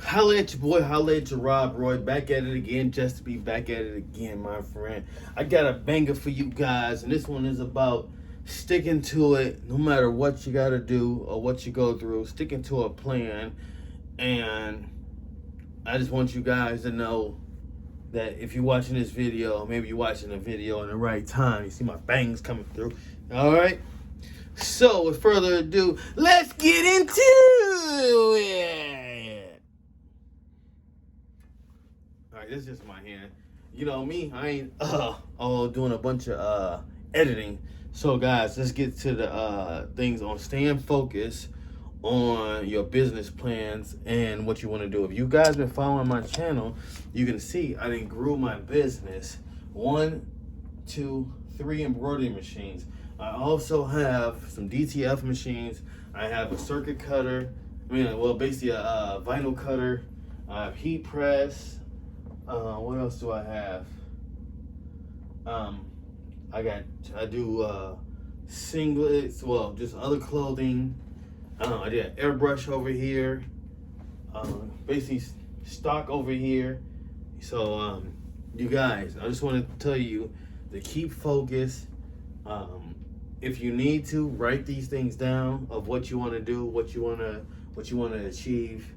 Holla at your boy, holla at your Rob Roy, back at it again, just to be back at it again, my friend. I got a banger for you guys, and this one is about sticking to it no matter what you got to do or what you go through, sticking to a plan. And I just want you guys to know that if you're watching this video, maybe you're watching the video in the right time. You see my bangs coming through. All right? So, with further ado, let's get into it. All right, this is just my hand. You know me, I ain't all doing a bunch of editing. So, guys, let's get to the things on staying focused on your business plans and what you want to do. If you guys been following my channel, you can see I done grew my business. 1, 2, 3 embroidery machines. I also have some DTF machines. I have a circuit cutter. Basically a vinyl cutter. I have heat press. What else do I have? I do singlets. Well, just other clothing. I did an airbrush over here. Basically stock over here. So you guys, I just want to tell you to keep focused. If you need to, write these things down of what you want to do, what you want to achieve,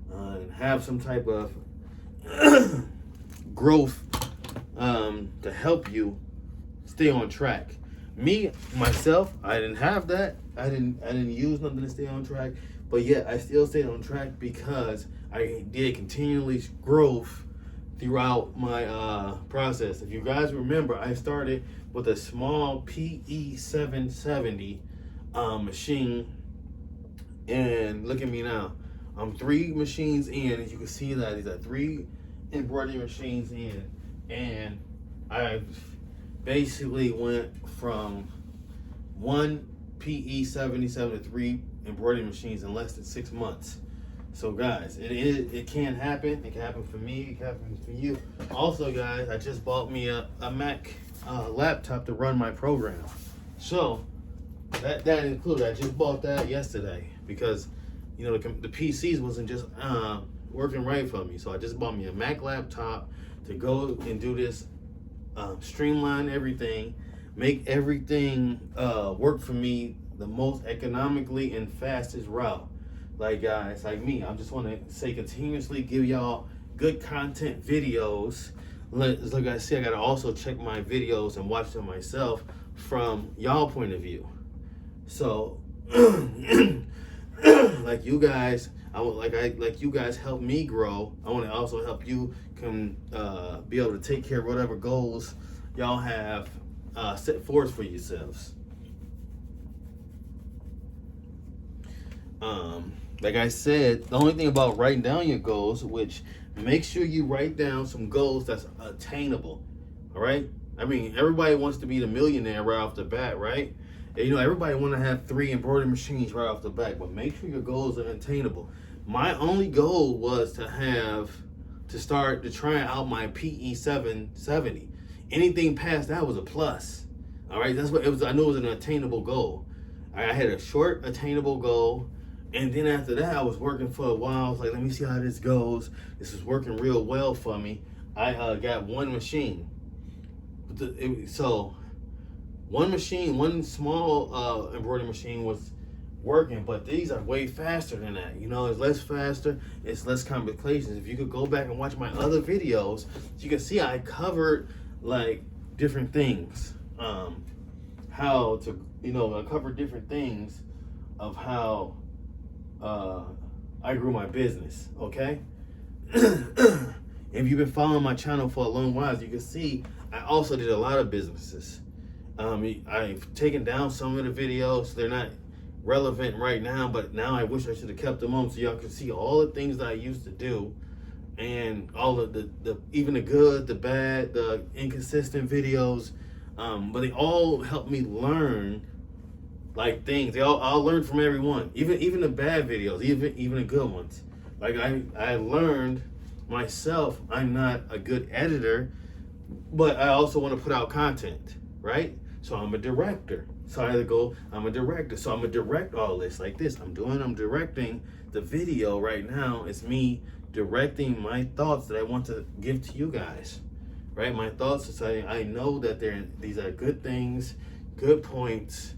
and have some type of growth to help you stay on track. Me myself, I didn't have that. I didn't use nothing to stay on track, but yet I still stayed on track because I did continually growth throughout my process. If you guys remember, I started with a small PE 770 machine, and look at me now. I'm 3 machines in, as you can see that these are 3 embroidery machines in, and I basically went from 1 PE 77 to 3 embroidery machines in less than 6 months. So guys, it can happen. It can happen for me. It can happen for you. Also, guys, I just bought me a Mac laptop to run my program. So that included. I just bought that yesterday because the PCs wasn't just working right for me. So I just bought me a Mac laptop to go and do this, streamline everything, make everything work for me the most economically and fastest route. Like guys, like me, I just want to say continuously give y'all good content videos. Like I said, I gotta also check my videos and watch them myself from y'all point of view. So, like you guys, like you guys help me grow. I want to also help you be able to take care of whatever goals y'all have set forth for yourselves. Like I said, the only thing about writing down your goals, which make sure you write down some goals that's attainable. All right. I mean, everybody wants to be the millionaire right off the bat, right? And, everybody want to have 3 embroidery machines right off the bat, but make sure your goals are attainable. My only goal was to start to try out my PE 770. Anything past that was a plus. All right, that's what it was. I knew it was an attainable goal. I had a short attainable goal, and then after that, I was working for a while. I was like, let me see how this goes. This is working real well for me. I got 1 machine. So one machine, 1 small embroidery machine was working, but these are way faster than that. It's less faster, it's less complications. If you could go back and watch my other videos, you can see I covered like different things. How to, I covered different things of how I grew my business, okay? If you've been following my channel for a long while, as you can see, I also did a lot of businesses. I've taken down some of the videos. They're not relevant right now, but now I wish I should have kept them on so y'all can see all the things that I used to do, and all of the even the good, the bad, the inconsistent videos. But they all helped me learn like things. I'll learn from everyone, even the bad videos, even the good ones. Like I learned myself, I'm not a good editor, but I also want to put out content, right? So I'm a director. So I had to go, I'm a director. So I'm gonna direct all this like this. I'm directing the video right now. It's me directing my thoughts that I want to give to you guys, right? My thoughts is I know that these are good things, good points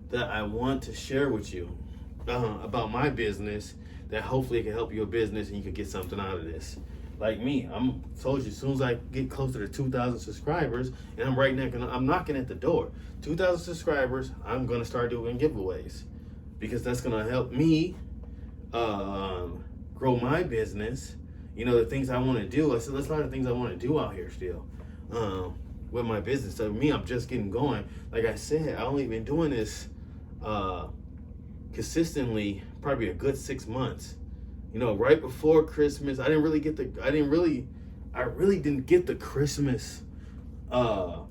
that I want to share with you about my business, that hopefully it can help your business and you can get something out of this. Like me, I'm told you, as soon as I get closer to 2,000 subscribers, and I'm knocking at the door. 2,000 subscribers, I'm gonna start doing giveaways, because that's gonna help me grow my business. You know, the things I want to do. I said there's a lot of things I want to do out here still with my business. So me, I'm just getting going. Like I said, I only been doing this consistently probably a good 6 months. You know, right before Christmas, I really didn't get the Christmas, the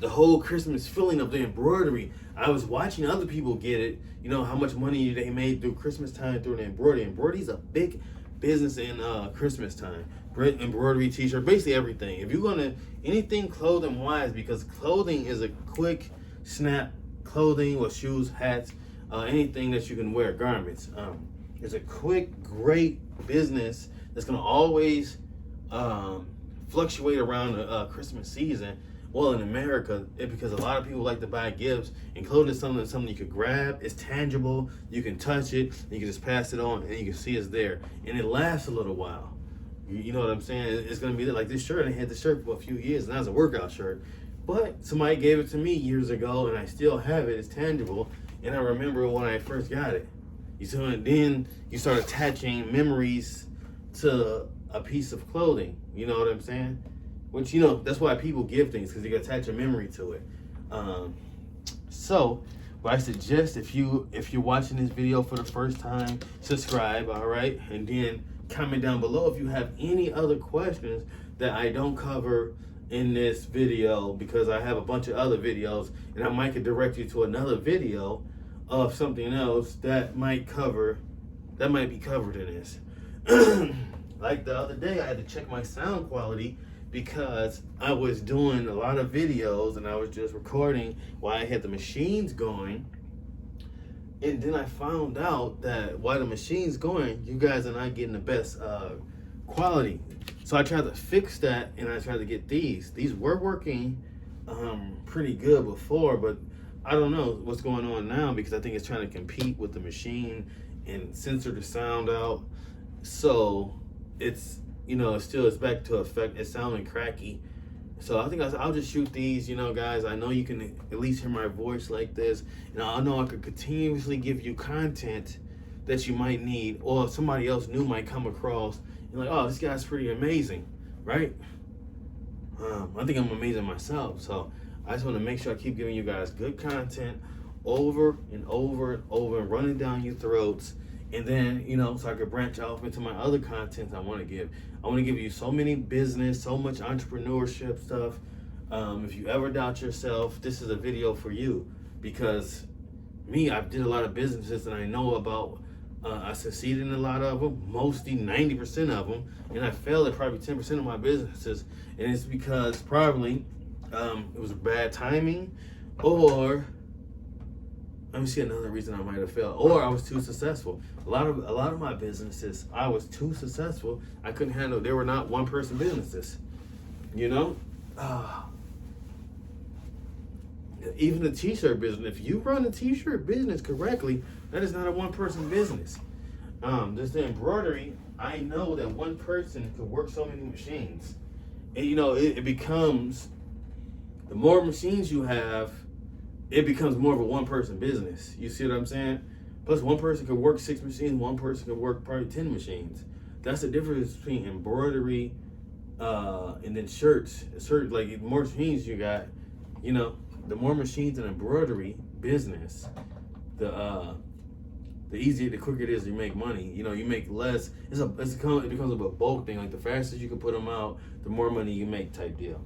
whole Christmas feeling of the embroidery. I was watching other people get it, you know, how much money they made through Christmas time through the embroidery. Embroidery is a big business in Christmas time. Embroidery, t-shirt, basically everything. If you're gonna, anything clothing wise, because clothing is a quick snap, clothing or shoes, hats, anything that you can wear, garments. It's a quick, great business that's gonna always fluctuate around the Christmas season. Well, in America, because a lot of people like to buy gifts, and clothing is something you could grab. It's tangible. You can touch it. You can just pass it on, and you can see it's there, and it lasts a little while. You know what I'm saying? It's gonna be like this shirt. I had this shirt for a few years, and that was a workout shirt. But somebody gave it to me years ago, and I still have it. It's tangible, and I remember when I first got it. You see, and then you start attaching memories to a piece of clothing. You know what I'm saying? Which, you know, that's why people give things, because you can attach a memory to it. So, what I suggest, if you're watching this video for the first time, subscribe, all right? And then comment down below if you have any other questions that I don't cover in this video, because I have a bunch of other videos, and I might could direct you to another video of something else that might be covered in this. Like the other day, I had to check my sound quality, because I was doing a lot of videos and I was just recording while I had the machines going. And then I found out that while the machine's going, you guys are not getting the best quality. So I tried to fix that, and I tried to get these. These were working pretty good before, but I don't know what's going on now, because I think it's trying to compete with the machine and censor the sound out. So it's, you know, it's back to effect. It's sounding cracky. So I think I'll just shoot these, you know, guys. I know you can at least hear my voice like this. And I know I could continuously give you content that you might need, or somebody else new might come across. You're like, oh, this guy's pretty amazing, right? I think I'm amazing myself. So I just want to make sure I keep giving you guys good content over and over and over, and running down your throats. And then, you know, so I could branch off into my other content I want to give. I want to give you so many business, so much entrepreneurship stuff. If you ever doubt yourself, this is a video for you. Because me, I did a lot of businesses, and I know about, I succeeded in a lot of them, mostly 90% of them. And I failed at probably 10% of my businesses. And it's because probably it was bad timing, or let me see another reason I might have failed. Or I was too successful. A lot of my businesses, I was too successful. I couldn't handle. They were not one-person businesses. You know, even the t-shirt business. If you run a t-shirt business correctly, that is not a one-person business. Just the embroidery, I know that one person could work so many machines, and you know it becomes, the more machines you have, it becomes more of a one-person business. You see what I'm saying? Plus, one person could work 6 machines, one person could work probably 10 machines. That's the difference between embroidery and then shirts. Like, the more machines you got, you know, the more machines in embroidery business, the easier, the quicker it is to make money. You know, you make less. It becomes a bulk thing. Like, the faster you can put them out, the more money you make, type deal.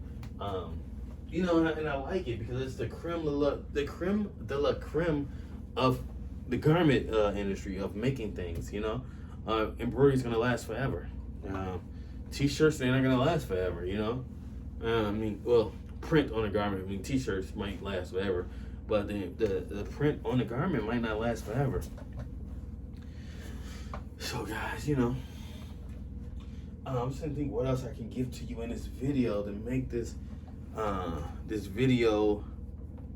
You know, and I like it because it's the creme de la creme of the garment industry, of making things. You know, embroidery's gonna last forever. T-shirts, they're not gonna last forever. You know, I mean, well, print on a garment. I mean, t-shirts might last forever, but the print on the garment might not last forever. So, guys, you know, I'm just trying to think what else I can give to you in this video to make this this video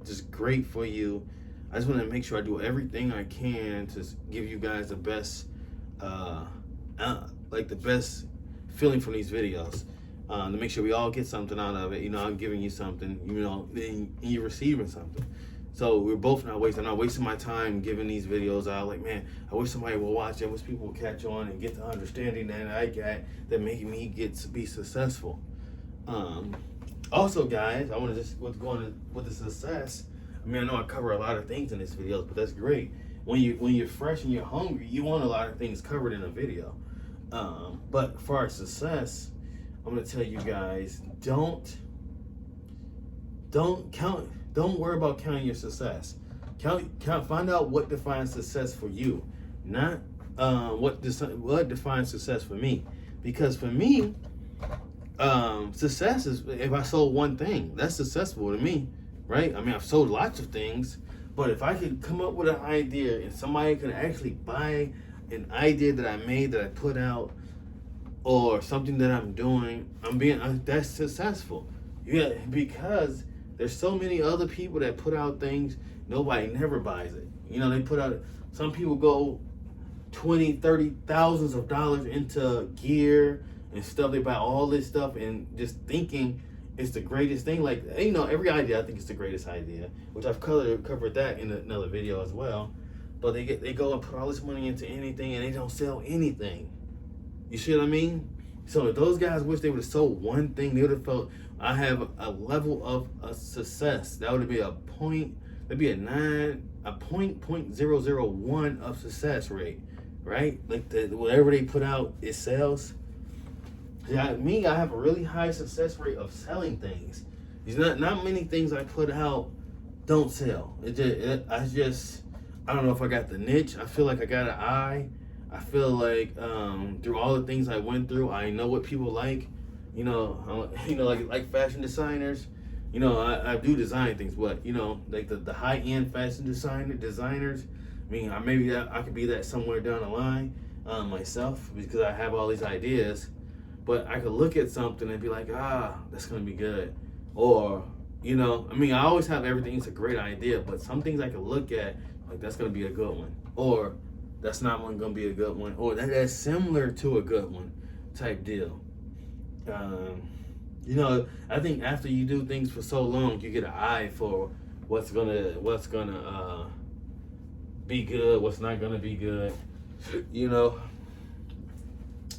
just great for you. I just want to make sure I do everything I can to give you guys the best, like the best feeling from these videos. To make sure we all get something out of it. You know, I'm giving you something, you know, and you're receiving something. So we're both not wasting. I'm not wasting my time giving these videos out. Like, man, I wish somebody will watch it. I wish people will catch on and get the understanding that I got that make me get to be successful. Also, guys, I want to just what's going with the success. I mean, I know I cover a lot of things in this video, but that's great. When you're fresh and you're hungry, you want a lot of things covered in a video. But for our success, I'm gonna tell you guys, don't worry about counting your success. Find out what defines success for you, not what defines success for me. Because for me, success is if I sold one thing, that's successful to me, right? I mean, I've sold lots of things, but if I could come up with an idea and somebody could actually buy an idea that I made, that I put out, or something that I'm doing, that's successful. Yeah, because there's so many other people that put out things, nobody never buys it. You know, they put out, some people go 20, 30 thousands of dollars into gear and stuff. They buy all this stuff and just thinking it's the greatest thing. Like, you know, every idea I think it's the greatest idea, which I've covered that in another video as well. But they go and put all this money into anything and they don't sell anything. You see what I mean? So if those guys wish they would have sold one thing, they would have felt I have a level of a success. That would be a point. That'd be a 0.001 of success rate, right? Like whatever they put out, it sells. Yeah, I have a really high success rate of selling things. There's not many things I put out don't sell. I don't know if I got the niche. I feel like I got an eye. I feel like through all the things I went through, I know what people like. You know, like fashion designers. You know, I do design things, but you know, like the high end fashion designers. I mean, maybe I could be that somewhere down the line myself because I have all these ideas. But I could look at something and be like, that's gonna be good, or you know, I mean, I always have everything. It's a great idea, but some things I could look at like that's gonna be a good one, or that's not one gonna be a good one, or that's similar to a good one, type deal. You know, I think after you do things for so long, you get an eye for what's gonna be good, what's not gonna be good. You know,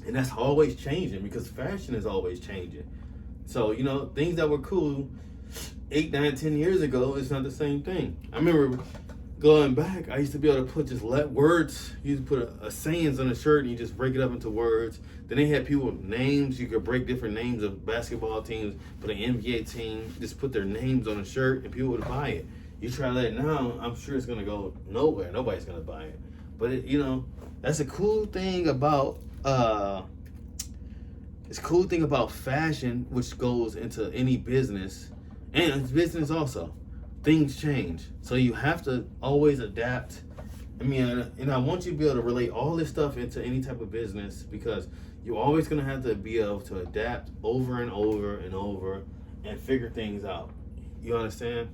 and that's always changing because fashion is always changing. So you know, things that were cool 8, 9, 10 years ago, it's not the same thing. I remember going back, I used to be able to put just words. You used to put a sayings on a shirt and you just break it up into words. Then they had people with names. You could break different names of basketball teams, put an NBA team, just put their names on a shirt and people would buy it. You try that now, I'm sure it's gonna go nowhere. Nobody's gonna buy it. But you know, that's a cool thing about fashion, which goes into any business, and it's business also. Things change, so you have to always adapt. I mean, and I want you to be able to relate all this stuff into any type of business because you're always gonna have to be able to adapt over and over and over and figure things out. You understand?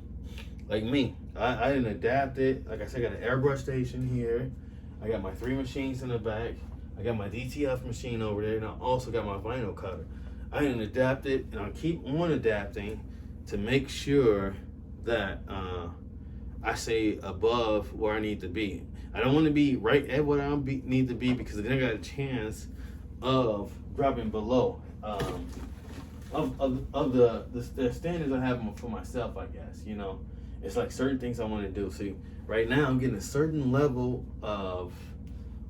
Like me, I didn't adapt it. Like I said, I got an airbrush station here. I got my 3 machines in the back. I got my DTF machine over there, and I also got my vinyl cutter. I didn't adapt it, and I'll keep on adapting to make sure that I stay above where I need to be. I don't want to be right at what I need to be because then I got a chance of dropping below of the standards I have for myself, I guess. You know, it's like certain things I want to do. See, right now I'm getting a certain level of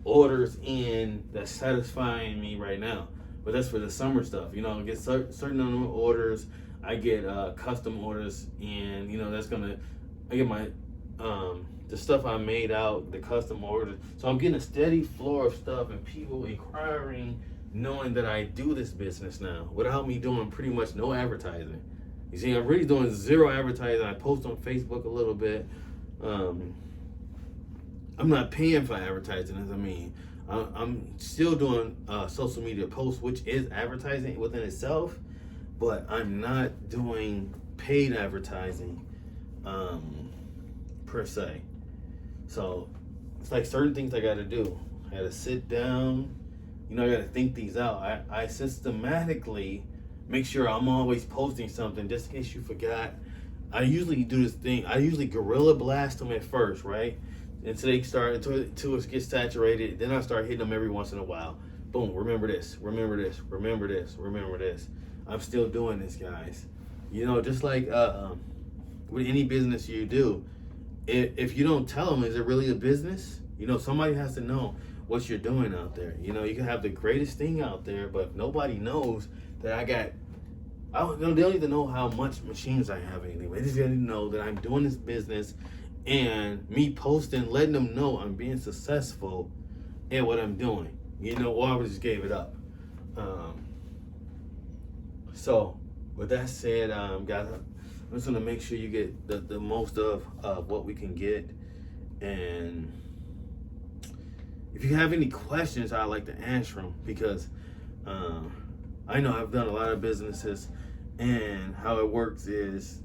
orders in that's satisfying me right now, but that's for the summer stuff. You know, I get certain number of orders. I get custom orders, and you know I get my the stuff I made out, the custom orders. So I'm getting a steady flow of stuff and people inquiring, knowing that I do this business now without me doing pretty much no advertising. You see, I'm really doing 0 advertising. I post on Facebook a little bit. I'm not paying for advertising, as I mean. I'm still doing social media posts, which is advertising within itself, but I'm not doing paid advertising per se. So it's like certain things I got to do. I got to sit down. I got to think these out. I systematically make sure I'm always posting something just in case you forgot. I usually do this thing. I usually guerrilla blast them at first, right? Until they start, until it gets saturated. Then I start hitting them every once in a while. Boom, remember this, remember this, remember this, remember this. I'm still doing this, guys. Just like with any business you do, if you don't tell them, is it really a business? Somebody has to know what you're doing out there. You can have the greatest thing out there, but if nobody knows that they don't even know how much machines I have anyway. They just gotta know that I'm doing this business, and me posting, letting them know I'm being successful at what I'm doing. Or I just gave it up. So with that said, guys, I'm just gonna make sure you get the most of what we can get. And if you have any questions, I'd like to answer them, because I know I've done a lot of businesses, and how it works is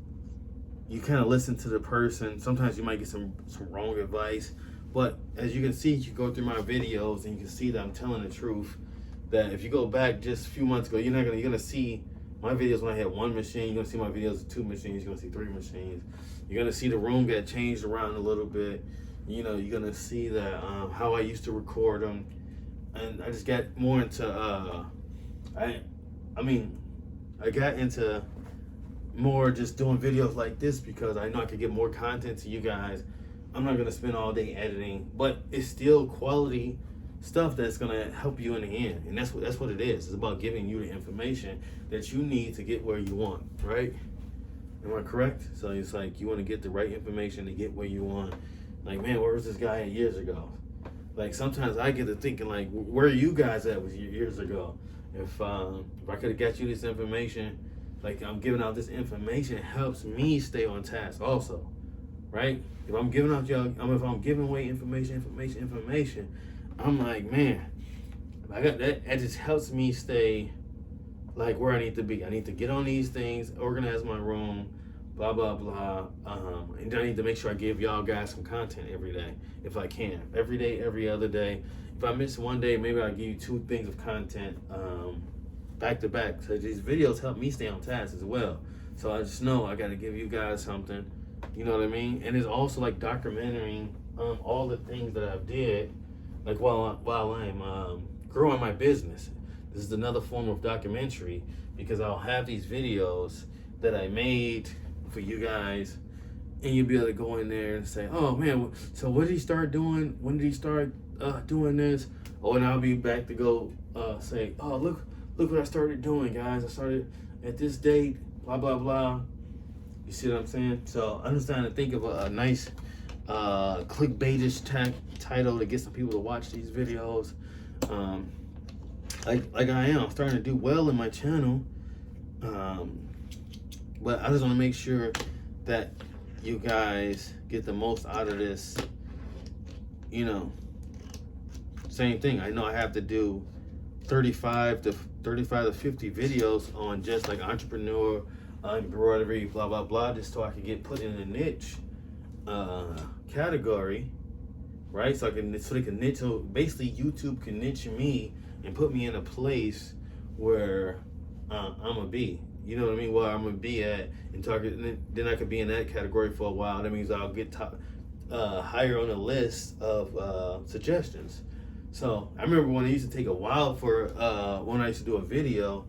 you kind of listen to the person. Sometimes you might get some wrong advice, but as you can see, you go through my videos and you can see that I'm telling the truth. That if you go back just a few months ago, you're gonna see my videos when I had one machine. You're gonna see my videos with 2 machines. You're gonna see 3 machines. You're gonna see the room get changed around a little bit. You're gonna see that how I used to record them, and I just got more into I got into more just doing videos like this because I know I could get more content to you guys. I'm not gonna spend all day editing, but it's still quality stuff that's gonna help you in the end, and that's what it is. It's about giving you the information that you need to get where you want, right? Am I correct? So it's like you want to get the right information to get where you want. Like, man, where was this guy at years ago? Like, sometimes I get to thinking, like, where are you guys at with years ago? If I could have got you this information, like I'm giving out this information, it helps me stay on task also, right? If I'm giving out if I'm giving away information, I'm like, man, I got that. It just helps me stay like where I need to be. I need to get on these things, organize my room, blah blah blah, and then I need to make sure I give y'all guys some content every day if I can. Every day, every other day. If I miss one day, maybe I'll give you 2 things of content back to back. So these videos help me stay on task as well. So I just know I got to give you guys something. You know what I mean? And it's also like documenting all the things that I've did, like while I'm growing my business. This is another form of documentary, because I'll have these videos that I made for you guys, and you'll be able to go in there and say, oh man, so what did he start doing? When did he start doing this? Oh, and I'll be back to go say, oh, look what I started doing, guys. I started at this date, blah blah blah. You see what I'm saying? So I'm just trying to think of a nice clickbaitish title to get some people to watch these videos. Like I am starting to do well in my channel, but I just want to make sure that you guys get the most out of this. Same thing. I know I have to do 35 to 50 videos on just like entrepreneur, embroidery, blah blah blah, just so I can get put in a niche category, right? So they can niche. So basically, YouTube can niche me and put me in a place where I'm gonna be. You know what I mean? Where I'm gonna be at and target. And then I could be in that category for a while. That means I'll get higher on the list of suggestions. So I remember when it used to take a while for when I used to do a video,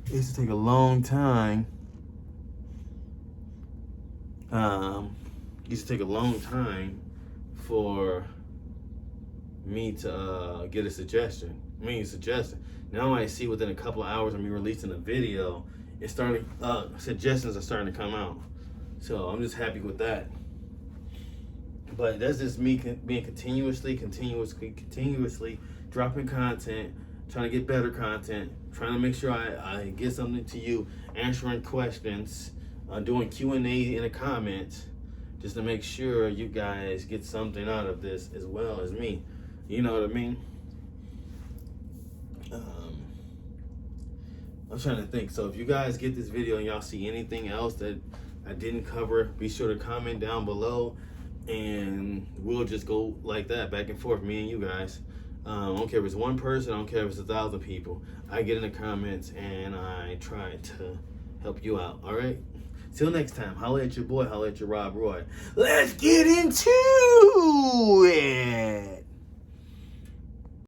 it used to take a long time. Used to take a long time for me to get a suggestion. Now I see within a couple of hours of me releasing a video, it's starting. Suggestions are starting to come out. So I'm just happy with that. But that's just me being continuously dropping content, trying to get better content, trying to make sure I get something to you, answering questions, doing Q&A in the comments, just to make sure you guys get something out of this as well as me. You know what I mean? I'm trying to think. So if you guys get this video and y'all see anything else that I didn't cover, be sure to comment down below, and we'll just go like that, back and forth, me and you guys. I don't care if it's one person, I don't care if it's 1,000 people. I get in the comments and I try to help you out, all right? Till next time, holla at your boy, holla at your Rob Roy. Let's get into it.